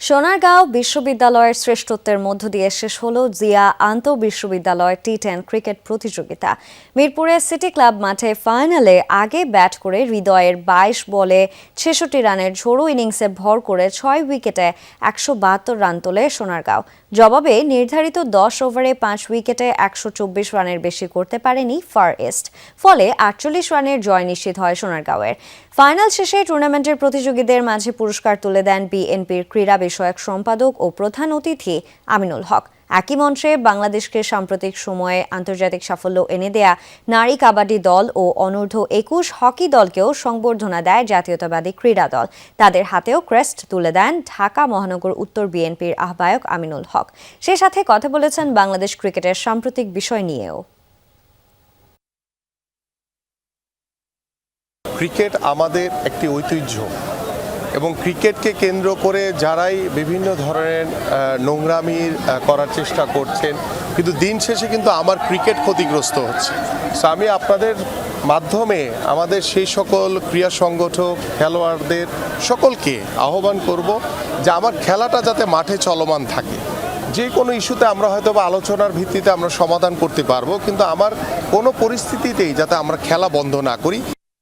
সোনারগাঁও বিশ্ববিদ্যালয়ের শ্রেষ্ঠত্বের মধ্য দিয়ে শেষ হলো জিয়া আন্তঃবিশ্ববিদ্যালয় টি10 ক্রিকেট প্রতিযোগিতা। মিরপুরে সিটি ক্লাব মাঠে ফাইনালে আগে ব্যাট করে হৃদয়ের ২২ বলে ৬৬ রানের ঝোড়ো ইনিংসে ভর করে ৬ উইকেটে ১৭২ রান তোলে সোনারগাঁও। জবাবে নির্ধারিত ১০ ওভারে ৫ উইকেটে ১২৪ রানের বেশি করতে পারেনি ফার ইস্ট। ফলে ৪৮ রানের জয় নিশ্চিত হয় সোনারগাঁওয়ের। ফাইনাল শেষে টুর্নামেন্টের প্রতিযোগীদের মাঝে পুরস্কার তুলে দেন বিএনপির ক্রীড়া বিষয়ক সম্পাদক ও প্রধান অতিথি আমিনুল হক। একই মঞ্চে বাংলাদেশকে সাম্প্রতিক সময়ে আন্তর্জাতিক সাফল্য এনে দেয়া নারী কাবাডি দল ও অনূর্ধ্ব-২১ হকি দলকেও সংবর্ধনা দেয় জাতীয়তাবাদী ক্রীড়া দল। তাদের হাতেও ক্রেস্ট তুলে দেন ঢাকা মহানগর উত্তর বিএনপির আহ্বায়ক আমিনুল হক। সে সাথে কথা বলেছেন বাংলাদেশ ক্রিকেটের সাম্প্রতিক বিষয় নিয়েও। ক্রিকেট আমাদের একটি ঐতিহ্য এবং ক্রিকেটকে কেন্দ্র করে যারাই বিভিন্ন ধরনের নোংরামি করার চেষ্টা করছেন, কিন্তু দিন শেষে কিন্তু আমার ক্রিকেট ক্ষতিগ্রস্ত হচ্ছে। সো আমি আপনাদের মাধ্যমে আমাদের সেই সকল ক্রীড়া সংগঠক, খেলোয়াড়দের সকলকে আহ্বান করব যে আমার খেলাটা যাতে মাঠে চলমান থাকে। যে কোনো ইস্যুতে আমরা হয়তো বা আলোচনার ভিত্তিতে আমরা সমাধান করতে পারবো, কিন্তু আমার কোনো পরিস্থিতিতেই যাতে আমরা খেলা বন্ধ না করি।